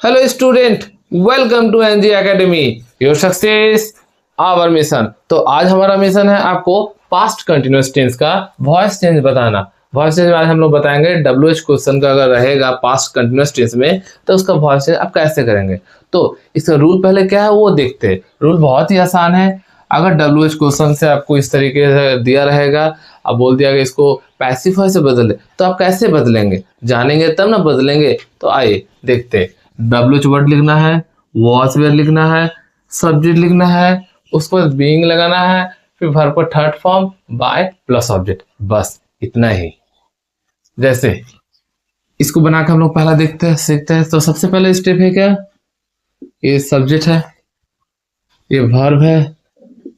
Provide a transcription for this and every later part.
Hello student, welcome to NG academy. Your success our mission. तो आज हमारा mission है आपको पास्ट कंटिन्यूअस टेंस का वॉइस चेंज बताना। वॉइस चेंज आज हम लोग बताएंगे WH क्वेश्चन का अगर रहेगा पास्ट कंटिन्यूअस टेंस में तो उसका वॉइस चेंज आप कैसे करेंगे। तो इसका रूल पहले क्या है वो देखते हैं। रूल बहुत ही आसान है। अगर WH क्वेश्चन से आपको इस तरीके से दिया रहेगा, अब बोल दिया कि इसको पैसिव वॉइस से बदले, तो आप कैसे बदलेंगे जानेंगे तब ना बदलेंगे। तो आइए देखते हैं। WH वर्ड लिखना है, वॉज वेयर लिखना है, सब्जेक्ट लिखना है, उसके बाद बीइंग लगाना है, फिर वर्ब का third form by plus object, बस इतना ही। जैसे इसको बना के हम लोग पहला देखते हैं सीखते हैं। तो सबसे पहले स्टेप है क्या, ये सब्जेक्ट है, ये वर्ब है,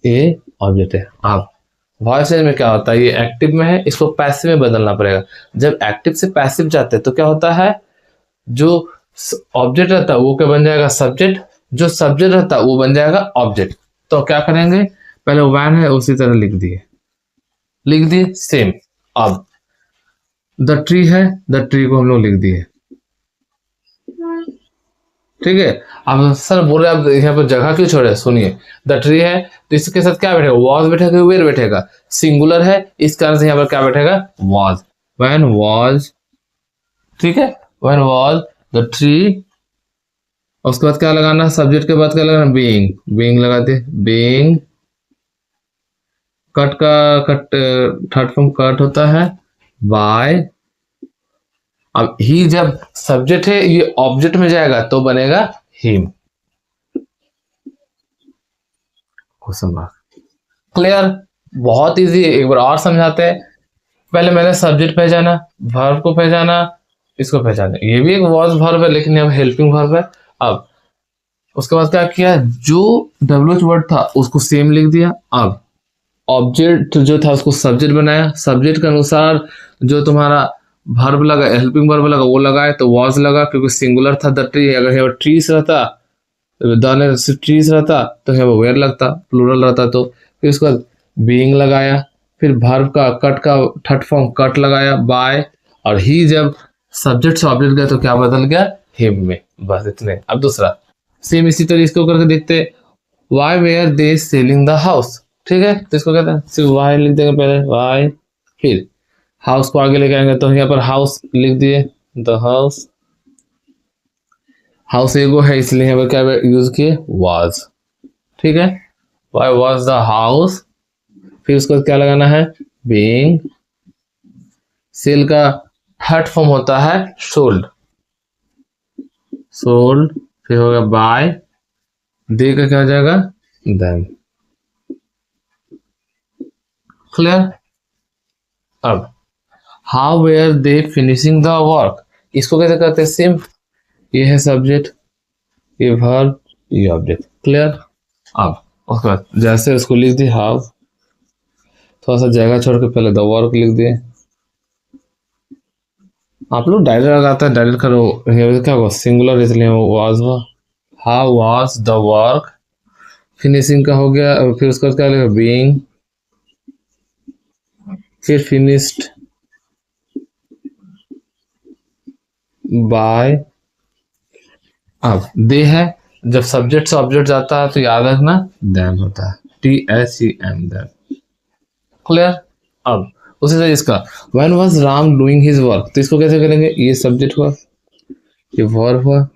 ये ऑब्जेक्ट है। आप वॉइस चेंज में क्या होता है, ये एक्टिव में है, इसको पैसिव में बदलना पड़ेगा। जब एक्टिव से पैसिव जाते हैं तो क्या होता है, जो ऑब्जेक्ट रहता है वो क्या बन जाएगा, सब्जेक्ट। जो सब्जेक्ट रहता है वो बन जाएगा ऑब्जेक्ट। तो क्या करेंगे, पहले वैन है उसी तरह लिख दिए सेम। अब द ट्री है, द ट्री को हम लोग लिख दिए, ठीक है। अब सर बोल रहे आप यहाँ पर जगह क्यों छोड़े, सुनिए। द ट्री है तो इसके साथ क्या बैठेगा, वॉज बैठेगा, वेयर बैठेगा। सिंगुलर है इस कारण से यहाँ पर क्या बैठेगा, वॉज। वैन वॉज, ठीक है, वैन वॉज द ट्री। उसके बाद क्या लगाना, सब्जेक्ट के बाद क्या लगाना, बीइंग। बीइंग लगाते, बीइंग। कट का कट थर्ड फॉर्म कट होता है बाय। अब ही जब सब्जेक्ट है ये ऑब्जेक्ट में जाएगा तो बनेगा हिम। Question mark. क्लियर, बहुत इजी है। एक बार और समझाते हैं। पहले मैंने सब्जेक्ट पहचाना, वर्ब को पहचाना, इसको पहचाना। ये भी एक वॉज वर्ब है लेकिन अब हेल्पिंग वर्ब है। अब उसके बाद क्या किया, जो WH वर्ड था उसको सेम लिख दिया। अब ऑब्जेक्ट जो था उसको सब्जेक्ट बनाया, सब्जेक्ट के अनुसार जो तुम्हारा वर्ब लगा, हेल्पिंग वर्ब लगा वो लगाए तो वॉज लगा, क्योंकि सिंगुलर था द ट्री। अगर यहाँ ट्रीज रहता, ट्रीज रहता तो यहाँ वेयर लगता, प्लूरल रहता तो। फिर उसके बाद बीइंग लगाया, फिर वर्ब का कट का थर्ड फॉर्म कट लगाया बाय। और ही जब सब्जेक्ट से ऑब्जेक्ट गया तो क्या बदल गया, हिम में, बस इतने। अब दूसरा सेम इसी तरह इसको करके देखते। Why were they selling the house, ठीक है। तो इसको कहते हैं सिर्फ वाई लिख देंगे पहले, वाई। फिर हाउस को आगे लेके आएंगे तो यहाँ पर हाउस लिख दिए, द हाउस। हाउस एगो है इसलिए यहाँ पर क्या यूज किए, वाज, ठीक है। Why was the house. फिर उसको क्या लगाना है, बीइंग। सेल का थर्ड फॉर्म होता है सोल्ड, सोल्ड। फिर होगा बाय, दे का क्या हो जाएगा, देम। क्लियर। अब how were they finishing the work, इसको कैसे करते हैं, सेम। ये है सब्जेक्ट, ये वर्ब, ये ऑब्जेक्ट। क्लियर। अब उसके बाद जैसे उसको लिख दिए हाउ, थोड़ा सा जगह छोड़ के पहले द वर्क लिख दिए। आप लोग डायरेक्ट लगाते हैं, डायरेक्ट करो, क्या होगा, सिंगुलर इसलिए वाज हुआ। How was the work, finishing का हो गया। फिर उसके बाद क्या लिखा, बीइंग, फिर फिनिश्ड बाय। अब दे है, जब सब्जेक्ट से ऑब्जेक्ट जाता है तो याद रखना देम होता है, THEM, देम। क्लियर। अब उसी तरह इसका when was Ram doing his work, तो इसको कैसे करेंगे, ये सब्जेक्ट हुआ, ये वर्ब हुआ,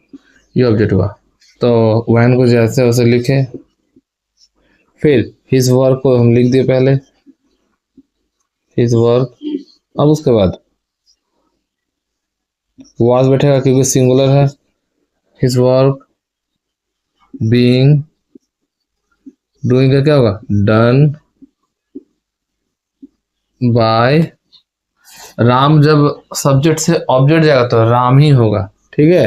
ये ऑब्जेक्ट हुआ। तो व्हेन को जैसे वैसे लिखे, फिर हिज वर्क को हम लिख दिए पहले, हिज वर्क। अब उसके बाद वाज बैठेगा क्योंकि सिंगुलर है, हिज वर्क, बीइंग, डूइंग का क्या होगा, डन बाय। राम जब सब्जेक्ट से ऑब्जेक्ट जाएगा तो राम ही होगा, ठीक है,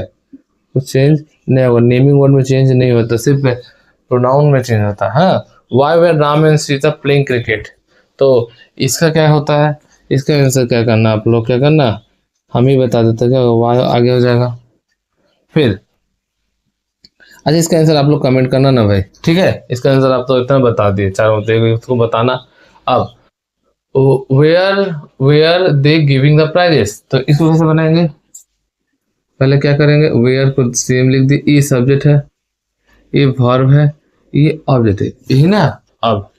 कुछ चेंज नहीं होगा। नेमिंग वर्ड में चेंज नहीं होता, सिर्फ प्रोनाउन में चेंज होता है। Why were Ram and Sita playing cricket, तो इसका क्या होता है, इसका आंसर क्या करना, आप लोग क्या करना, हम ही बता देते, क्या वाई आगे हो जाएगा। फिर अच्छा इसका आंसर आप लोग कमेंट करना ना भाई, ठीक है। इसका आंसर आप तो इतना बता दिए, चारों उसको बताना। अब where were they giving the prizes, तो इसको कैसे बनाएंगे, पहले क्या करेंगे, वेयर को सेम लिख दी, ये सब्जेक्ट है, ये वर्ब है, ये ऑब्जेक्ट है, यही ना। अब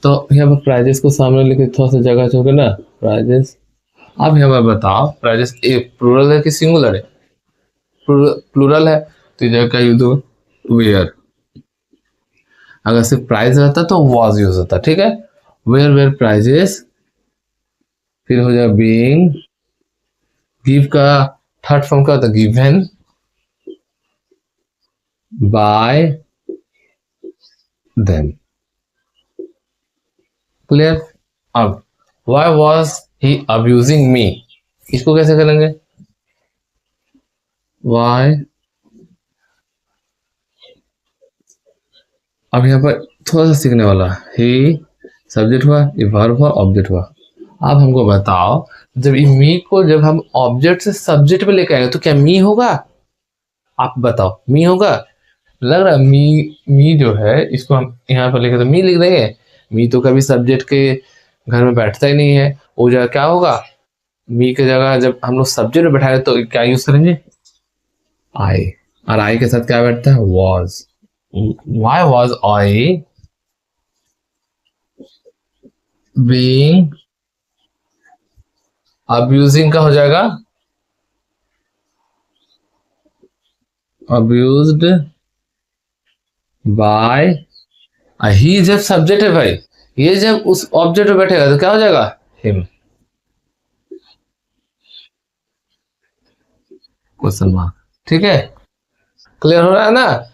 तो यहाँ पर प्राइजेस को सामने लेके थोड़ा सा जगह छोड़ ना, प्राइजेस। अब यहाँ पर बताओ प्राइजेस एक प्लूरल है कि सिंगुलर है? प्लूरल है तो इधर का यूज होगा वेयर। अगर सिर्फ प्राइस रहता तो वॉज यूज होता, ठीक है। वेयर वेयर प्राइजेस, फिर हो जाए बीइंग। गिव का थर्ड फॉर्म क्या होता है? Given by them. क्लियर। अब why was he abusing me, इसको कैसे करेंगे? व्हाई, अब यहाँ पर थोड़ा सा सीखने वाला, ही सब्जेक्ट हुआ, ये वर्ब हुआ, ऑब्जेक्ट हुआ। अब हमको बताओ, जब ये मी को जब हम ऑब्जेक्ट से सब्जेक्ट पे लेके आएंगे तो क्या मी होगा? आप बताओ, मी होगा? लग रहा है मी जो है इसको हम यहाँ पर लेके तो मी लिख देंगे। मी तो कभी सब्जेक्ट के घर में बैठता ही नहीं है, वो जगह क्या होगा? मी की जगह जब हम लोग सब्जेक्ट में बैठाए तो क्या यूज करेंगे? आई। और आई के साथ क्या बैठता है? Was. Why was I being abusing का हो जाएगा abused by। ही जब सब्जेक्ट है भाई, ये जब उस ऑब्जेक्ट पे बैठेगा तो क्या हो जाएगा? हिम। क्वेश्चन मार्क, ठीक है। क्लियर हो रहा है ना?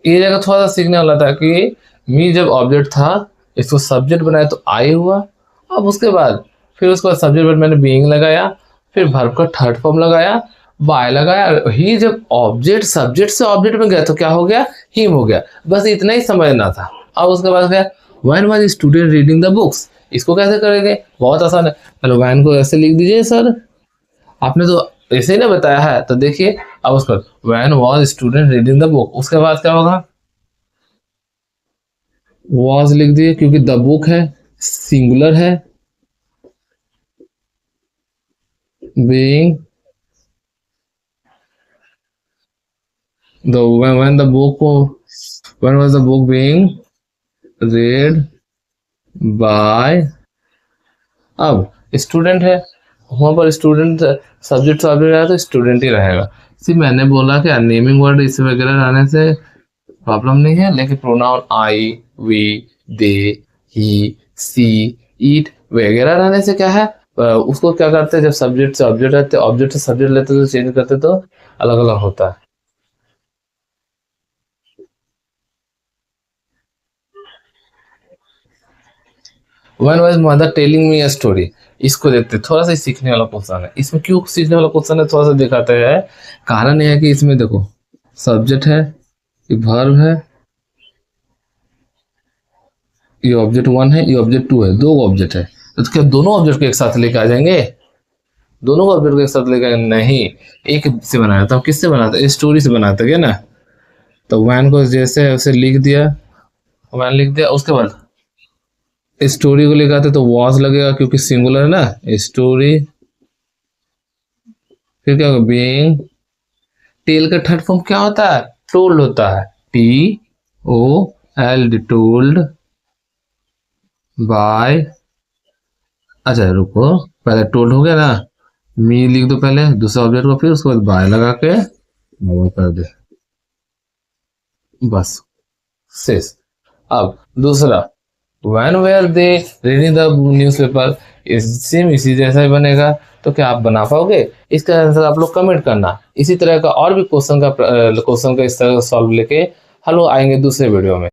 ये जगह थोड़ा सा सीखने वाला था कि मी जब ऑब्जेक्ट था, इसको सब्जेक्ट बनाया तो आई हुआ। अब उसके बाद फिर उसके बाद सब्जेक्ट पर मैंने बीइंग लगाया, फिर वर्ब का थर्ड फॉर्म लगाया, बाय लगाया। ही जब ऑब्जेक्ट सब्जेक्ट से ऑब्जेक्ट में गया तो क्या हो गया? हिम हो गया। बस इतना ही समझना था। अब उसके बाद क्या? When was student reading the books, इसको कैसे करेंगे? बहुत आसान है। चलो व्हेन को ऐसे लिख दीजिए सर, आपने तो ऐसे ही ना बताया है, तो देखिए अब उसका when was student reading the book, उसके बाद क्या होगा? वॉज लिख दिए क्योंकि द बुक है, सिंगुलर है। Being the when the book, when was the book being read by. अब स्टूडेंट है, वहां पर स्टूडेंट सब्जेक्ट से ऑब्जेक्ट आया तो स्टूडेंट ही रहेगा। सिर्फ मैंने बोला कि नेमिंग वर्ड इस वगैरह रहने से प्रॉब्लम नहीं है, लेकिन प्रोनाउन आई, वी, दे, ही, सी, ईट वगैरह रहने से क्या है, उसको क्या करते हैं, जब सब्जेक्ट से ऑब्जेक्ट रहते, ऑब्जेक्ट से सब्जेक्ट लेते तो चेंज करते तो अलग अलग होता है। When was mother telling me a story, इसको देखते थोड़ा सा सीखने वाला क्वेश्चन है। इसमें क्यों सीखने वाला क्वेश्चन है, थोड़ा सा दिखाते हैं। कारण यह है कि इसमें देखो सब्जेक्ट है, ये वर्ब है, ये ऑब्जेक्ट वन है, ये ऑब्जेक्ट टू है, दो ऑब्जेक्ट है। तो क्या दोनों ऑब्जेक्ट को एक साथ लेके आ जाएंगे? दोनों ऑब्जेक्ट को एक साथ लेके नहीं, एक से बनाया था। किससे बनाते? स्टोरी से बनाते क्या ना। तो वैन को जैसे उसे लिख दिया, वैन लिख दिया, उसके बाद स्टोरी को लेकर आते तो वॉज लगेगा क्योंकि सिंगुलर है ना, स्टोरी। फिर क्या होगा? बीइंग। टेल का थर्ड फॉर्म क्या होता है? टोल्ड होता है, T O L D, told by. अच्छा रुको, पहले टोल्ड हो गया ना, मी लिख दो पहले दूसरा ऑब्जेक्ट को, फिर उसके बाद बाय लगा के वो कर दे, बस शेष। अब दूसरा, when were they reading the newspaper, same इसी जैसा ही बनेगा। तो क्या आप बना पाओगे? इसका आंसर आप लोग कमेंट करना। इसी तरह का और भी क्वेश्चन का इस तरह सॉल्व लेके हम लोग आएंगे दूसरे वीडियो में।